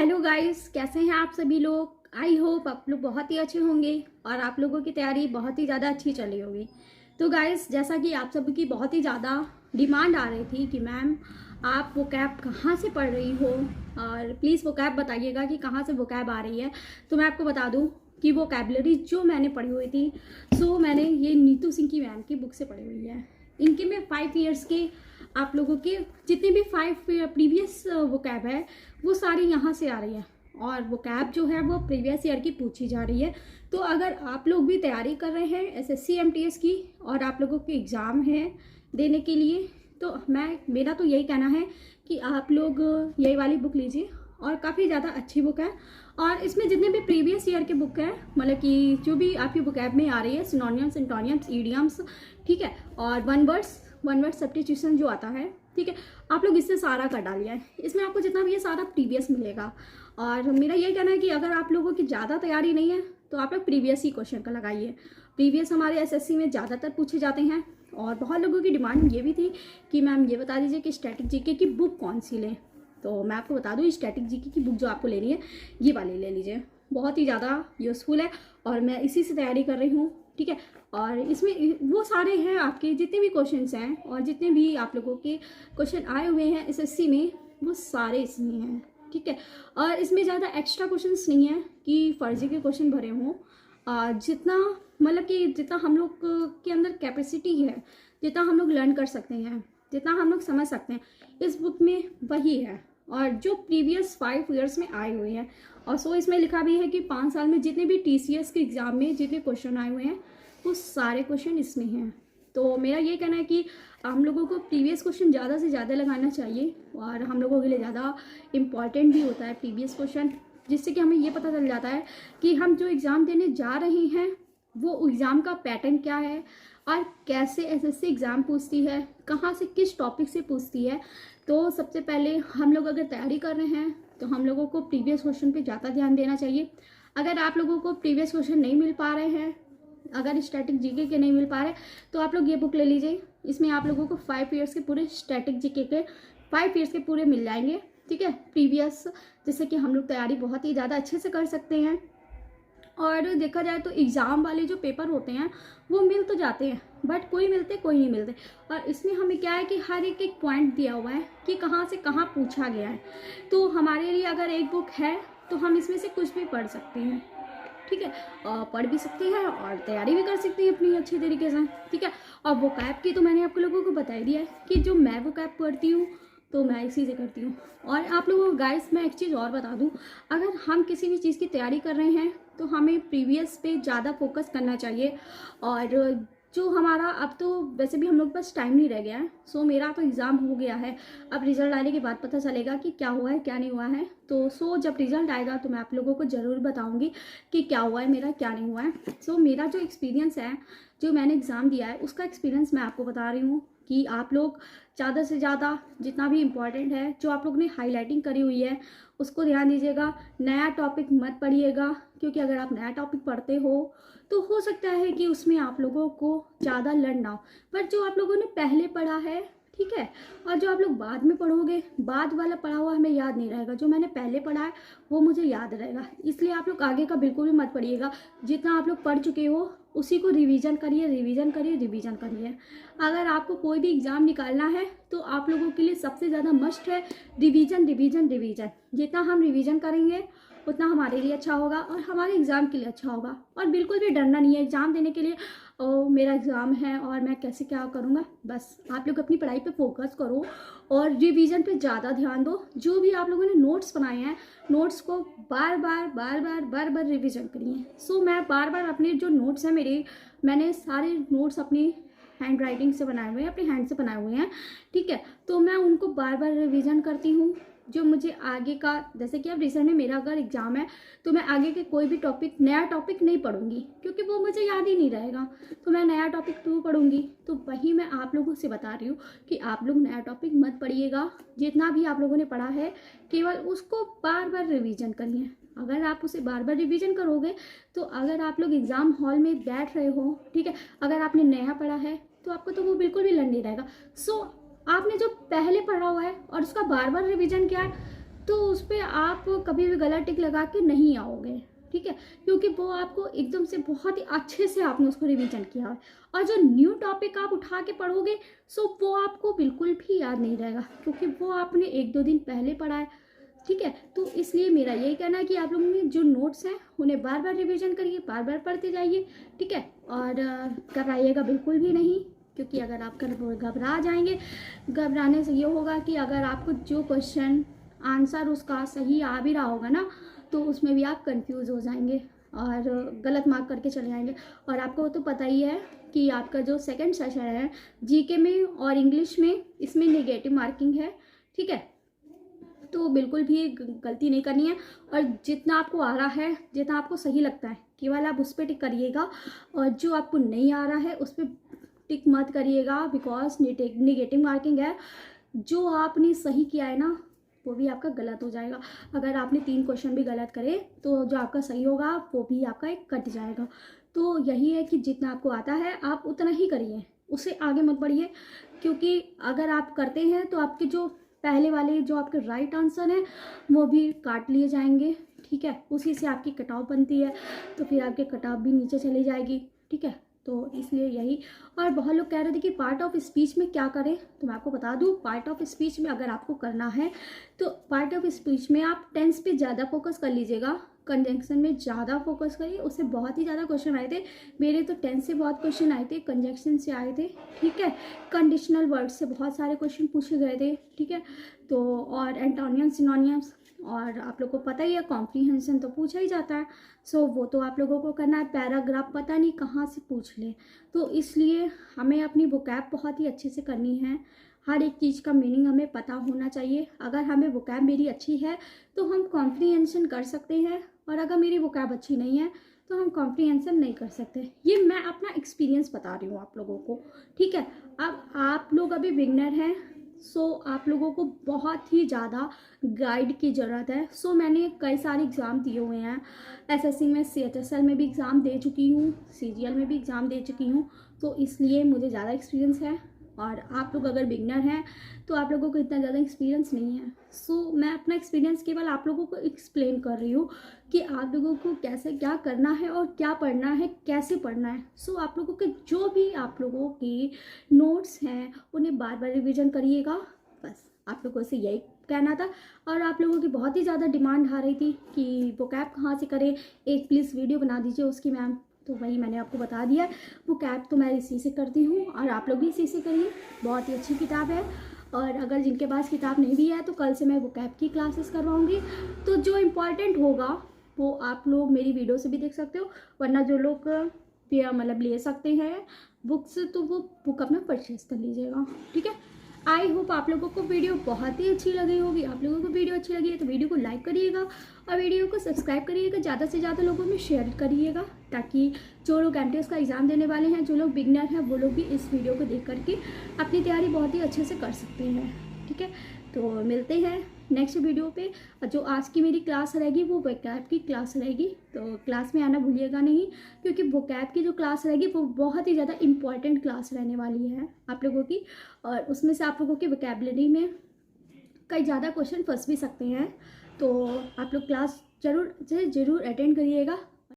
Hello guys, कैसे हैं आप सभी लोग। आई होप आप लोग बहुत ही अच्छे होंगे और आप लोगों की तैयारी बहुत ही ज़्यादा अच्छी चल रही होगी। तो गाइस, जैसा कि आप सबकी बहुत ही ज़्यादा डिमांड आ रही थी कि मैम आप वो कैब कहाँ से पढ़ रही हो और प्लीज़ वो कैब बताइएगा कि कहाँ से वो कैब आ रही है। तो मैं आपको बता दूँ कि वो कैबलरी जो मैंने पढ़ी हुई थी, सो मैंने ये नीतू सिंह की मैम की बुक से पढ़ी हुई है। इनके में 5 ईयर्स के आप लोगों के जितने भी 5 प्रीवियस वो कैब है वो सारी यहाँ से आ रही है और वो कैब जो है वो प्रीवियस ईयर की पूछी जा रही है। तो अगर आप लोग भी तैयारी कर रहे हैं एसएससी एमटीएस की और आप लोगों के एग्ज़ाम है देने के लिए, तो मेरा तो यही कहना है कि आप लोग यही वाली बुक लीजिए और काफ़ी ज़्यादा अच्छी बुक है। और इसमें जितने भी प्रीवियस ईयर के बुक हैं, मतलब कि जो भी आपकी बुक ऐप में आ रही है, सिनोनिम्स, एंटोनिम्स, ईडियम्स, ठीक है, और वन वर्ड सब्स्टिट्यूशन जो आता है, ठीक है, आप लोग इससे सारा कर डालिए है। इसमें आपको जितना भी है सारा प्रीवियस मिलेगा। और मेरा यही कहना है कि अगर आप लोगों की ज़्यादा तैयारी नहीं है तो आप लोग प्रीवियस ही क्वेश्चन का लगाइए। प्रीवियस हमारे एसएससी में ज़्यादातर पूछे जाते हैं। और बहुत लोगों की डिमांड ये भी थी कि मैम ये बता दीजिए कि स्टैटिक जीके की बुक कौन सी लें। तो मैं आपको बता दूँ, स्टैटिक जीके की बुक जो आपको लेनी है ये वाली ले लीजिए, बहुत ही ज़्यादा यूज़फुल है और मैं इसी से तैयारी कर रही हूँ, ठीक है। और इसमें वो सारे हैं आपके जितने भी क्वेश्चंस हैं और जितने भी आप लोगों के क्वेश्चन आए हुए हैं एसएससी में वो सारे इसमें हैं, ठीक है। और इसमें ज़्यादा एक्स्ट्रा क्वेश्चंस नहीं है कि फर्जी के क्वेश्चन भरे हों। जितना मतलब कि जितना हम लोग के अंदर कैपेसिटी है, जितना हम लोग लर्न कर सकते हैं, जितना हम लोग समझ सकते हैं, इस बुक में वही है। और जो प्रीवियस 5 ईयर्स में आए हुए हैं, और सो इसमें लिखा भी है कि 5 साल में जितने भी टीसीएस के एग्ज़ाम में जितने क्वेश्चन आए हुए हैं वो सारे क्वेश्चन इसमें हैं। तो मेरा ये कहना है कि हम लोगों को प्रीवियस क्वेश्चन ज़्यादा से ज़्यादा लगाना चाहिए और हम लोगों के लिए ज़्यादा इम्पॉर्टेंट भी होता है प्रीवियस क्वेश्चन, जिससे कि हमें ये पता चल जाता है कि हम जो एग्ज़ाम देने जा रहे हैं वो एग्ज़ाम का पैटर्न क्या है और कैसे एसएससी एग्ज़ाम पूछती है, कहाँ से किस टॉपिक से पूछती है। तो सबसे पहले हम लोग अगर तैयारी कर रहे हैं तो हम लोगों को प्रीवियस क्वेश्चन पे ज़्यादा ध्यान देना चाहिए। अगर आप लोगों को प्रीवियस क्वेश्चन नहीं मिल पा रहे हैं, अगर स्टैटिक जीके के नहीं मिल पा रहे, तो आप लोग ये बुक ले लीजिए। इसमें आप लोगों को 5 ईयर्स के पूरे स्टैटिक जीके के 5 ईयर्स के पूरे मिल जाएंगे, ठीक है, प्रीवियस, जिससे कि हम लोग तैयारी बहुत ही ज़्यादा अच्छे से कर सकते हैं। और देखा जाए तो एग्ज़ाम वाले जो पेपर होते हैं वो मिल तो जाते हैं, बट कोई मिलते कोई नहीं मिलते। और इसमें हमें क्या है कि हर एक एक पॉइंट दिया हुआ है कि कहाँ से कहाँ पूछा गया है। तो हमारे लिए अगर एक बुक है तो हम इसमें से कुछ भी पढ़ सकते हैं, ठीक है, पढ़ भी सकते हैं और तैयारी भी कर सकते हैं अपनी अच्छी तरीके से, ठीक है। और वो कैब की तो मैंने आप लोगों को बता ही दिया है कि जो मैं वो कैब करती हूँ तो मैं इसी से करती हूँ। और आप लोगों को गाइस मैं एक चीज़ और बता दूँ, अगर हम किसी भी चीज़ की तैयारी कर रहे हैं तो हमें प्रीवियस पे ज़्यादा फोकस करना चाहिए। और जो हमारा अब तो वैसे भी हम लोग के पास टाइम नहीं रह गया है। सो मेरा तो एग्ज़ाम हो गया है, अब रिज़ल्ट आने के बाद पता चलेगा कि क्या हुआ है क्या नहीं हुआ है। तो जब रिज़ल्ट आएगा तो मैं आप लोगों को ज़रूर बताऊंगी कि क्या हुआ है मेरा, क्या नहीं हुआ है। मेरा जो एक्सपीरियंस है, जो मैंने एग्ज़ाम दिया है उसका एक्सपीरियंस मैं आपको बता रही हूँ कि आप लोग ज़्यादा से ज़्यादा जितना भी इम्पॉर्टेंट है जो आप लोग ने हाईलाइटिंग करी हुई है उसको ध्यान दीजिएगा। नया टॉपिक मत पढ़िएगा, क्योंकि अगर आप नया टॉपिक पढ़ते हो तो हो सकता है कि उसमें आप लोगों को ज़्यादा लर्न ना हो। पर जो आप लोगों ने पहले पढ़ा है, ठीक है, और जो आप लोग बाद में पढ़ोगे, बाद वाला पढ़ा हुआ हमें याद नहीं रहेगा, जो मैंने पहले पढ़ा है वो मुझे याद रहेगा। इसलिए आप लोग आगे का बिल्कुल भी मत पढ़िएगा। जितना आप लोग पढ़ चुके हो उसी को रिवीजन करिए, रिवीजन करिए, रिवीजन करिए। अगर आपको कोई भी एग्ज़ाम निकालना है तो आप लोगों के लिए सबसे ज़्यादा मस्ट है रिवीजन, रिवीजन, रिवीजन। जितना हम रिवीजन करेंगे उतना हमारे लिए अच्छा होगा और हमारे एग्ज़ाम के लिए अच्छा होगा। और बिल्कुल भी डरना नहीं है एग्ज़ाम देने के लिए, मेरा एग्ज़ाम है और मैं कैसे क्या करूँगा। बस आप लोग अपनी पढ़ाई पे फोकस करो और रिवीजन पे ज़्यादा ध्यान दो। जो भी आप लोगों ने नोट्स बनाए हैं, नोट्स को बार बार रिवीजन करिए। मैं बार बार अपने जो नोट्स हैं मैंने सारे नोट्स अपनी हैंड राइटिंग से बनाए हुए हैं, अपने हैंड से बनाए हुए हैं, ठीक है। तो मैं उनको बार बार रिवीजन करती हूँ। जो मुझे आगे का, जैसे कि अब रिसेंट में मेरा अगर एग्ज़ाम है तो मैं आगे के कोई भी टॉपिक, नया टॉपिक नहीं पढ़ूंगी क्योंकि वो मुझे याद ही नहीं रहेगा। तो मैं नया टॉपिक क्यों पढ़ूंगी। तो वही मैं आप लोगों से बता रही हूँ कि आप लोग नया टॉपिक मत पढ़िएगा। जितना भी आप लोगों ने पढ़ा है केवल उसको बार बार रिवीजन करिए। अगर आप उसे बार बार रिवीजन करोगे तो अगर आप लोग एग्ज़ाम हॉल में बैठ रहे हो, ठीक है, अगर आपने नया पढ़ा है तो आपको तो वो बिल्कुल भी लर्न नहीं रहेगा। आपने जो पहले पढ़ा हुआ है और उसका बार बार रिवीजन किया है तो उस पर आप कभी भी गलत टिक लगा के नहीं आओगे, ठीक है, क्योंकि वो आपको एकदम से बहुत ही अच्छे से आपने उसको रिवीजन किया है। और जो न्यू टॉपिक आप उठा के पढ़ोगे सो वो आपको बिल्कुल भी याद नहीं रहेगा, क्योंकि वो आपने 1-2 दिन पहले पढ़ा है, ठीक है। तो इसलिए मेरा यही कहना है कि आप लोगों ने जो नोट्स हैं उन्हें बार बार रिवीजन करिए, बार बार पढ़ते जाइए, ठीक है। और घबराइएगा बिल्कुल भी नहीं, क्योंकि अगर आप घबरा जाएंगे, घबराने से ये होगा कि अगर आपको जो क्वेश्चन आंसर उसका सही आ भी रहा होगा ना, तो उसमें भी आप कंफ्यूज हो जाएंगे और गलत मार्क करके चले जाएंगे। और आपको तो पता ही है कि आपका जो सेकंड सेशन है जीके में और इंग्लिश में, इसमें नेगेटिव मार्किंग है, ठीक है। तो बिल्कुल भी गलती नहीं करनी है, और जितना आपको आ रहा है, जितना आपको सही लगता है, केवल आप उस पर टिक करिएगा, और जो आपको नहीं आ रहा है उस पर टिक मत करिएगा, बिकॉज नेगेटिव मार्किंग है। जो आपने सही किया है ना वो भी आपका गलत हो जाएगा। अगर आपने 3 क्वेश्चन भी गलत करे तो जो आपका सही होगा वो भी आपका एक कट जाएगा। तो यही है कि जितना आपको आता है आप उतना ही करिए, उससे आगे मत बढ़िए, क्योंकि अगर आप करते हैं तो आपके जो पहले वाले जो आपके राइट आंसर हैं वो भी काट लिए जाएंगे, ठीक है। उसी से आपकी कट ऑफ बनती है, तो फिर आपके कट ऑफ भी नीचे चली जाएगी, ठीक है। तो इसलिए यही। और बहुत लोग कह रहे थे कि पार्ट ऑफ स्पीच में क्या करें, तो मैं आपको बता दूं, पार्ट ऑफ स्पीच में अगर आपको करना है तो पार्ट ऑफ स्पीच में आप टेंस पे ज़्यादा फोकस कर लीजिएगा, कंजंक्शन में ज़्यादा फोकस करिए। उससे बहुत ही ज़्यादा क्वेश्चन आए थे मेरे, तो टेंस से बहुत क्वेश्चन आए थे, कंजंक्शन से आए थे, ठीक है। कंडीशनल वर्ड से बहुत सारे क्वेश्चन पूछे गए थे, ठीक है। तो और एंटोनियम्स, सिनोनियम्स, और आप लोग को पता ही है कॉम्प्रीहेंशन तो पूछा ही जाता है, सो वो तो आप लोगों को करना है। पैराग्राफ पता नहीं कहाँ से पूछ ले, तो इसलिए हमें अपनी वोकैब बहुत ही अच्छे से करनी है। हर एक चीज़ का मीनिंग हमें पता होना चाहिए। अगर हमें वोकैब मेरी अच्छी है तो हम कॉम्प्रीहेंशन कर सकते हैं, और अगर मेरी वोकैब अच्छी नहीं है तो हम कॉम्प्रीहेंशन नहीं कर सकते। ये मैं अपना एक्सपीरियंस बता रही हूँ आप लोगों को, ठीक है। अब आप लोग अभी बिगनर हैं, सो आप लोगों को बहुत ही ज़्यादा गाइड की ज़रूरत है। सो मैंने कई सारे एग्ज़ाम दिए हुए हैं, एसएससी में, CHSL में भी एग्ज़ाम दे चुकी हूँ, CGL में भी एग्ज़ाम दे चुकी हूँ, तो इसलिए मुझे ज़्यादा एक्सपीरियंस है। और आप लोग अगर बिगनर हैं तो आप लोगों को इतना ज़्यादा एक्सपीरियंस नहीं है। सो मैं अपना एक्सपीरियंस केवल आप लोगों को एक्सप्लेन कर रही हूँ कि आप लोगों को कैसे क्या करना है और क्या पढ़ना है, कैसे पढ़ना है। सो आप लोगों के जो भी आप लोगों के नोट्स हैं उन्हें बार बार रिविज़न करिएगा, बस आप लोगों से यही कहना था। और आप लोगों की बहुत ही ज़्यादा डिमांड आ रही थी कि वोकैब कहाँ से करें, एक प्लीज़ वीडियो बना दीजिए उसकी मैम, तो वही मैंने आपको बता दिया। वोकैब तो मैं इसी से करती हूँ, और आप लोग भी इसी से करिए, बहुत ही अच्छी किताब है। और अगर जिनके पास किताब नहीं भी है तो कल से मैं वोकैब की क्लासेस करवाऊँगी, तो जो इम्पॉर्टेंट होगा वो आप लोग मेरी वीडियो से भी देख सकते हो, वरना जो लोग मतलब ले सकते हैं बुक्स तो वो बुक अपना परचेज कर लीजिएगा, ठीक है। आई होप आप लोगों को वीडियो बहुत ही अच्छी लगी होगी। आप लोगों को वीडियो अच्छी लगी है तो वीडियो को लाइक करिएगा और वीडियो को सब्सक्राइब करिएगा, ज़्यादा से ज़्यादा लोगों में शेयर करिएगा, ताकि जो लोग MTS का एग्ज़ाम देने वाले हैं, जो लोग बिगनर हैं, वो लोग भी इस वीडियो को देख करके अपनी तैयारी बहुत ही अच्छे से कर सकते हैं, ठीक है। तो मिलते हैं नेक्स्ट वीडियो पे। जो आज की मेरी क्लास रहेगी वो वोकैब की क्लास रहेगी, तो क्लास में आना भूलिएगा नहीं, क्योंकि वोकैब की जो क्लास रहेगी वो बहुत ही ज़्यादा इम्पॉर्टेंट क्लास रहने वाली है आप लोगों की, और उसमें से आप लोगों की वोकैबलरी में कई ज़्यादा क्वेश्चन फंस भी सकते हैं। तो आप लोग क्लास जरूर अटेंड करिएगा।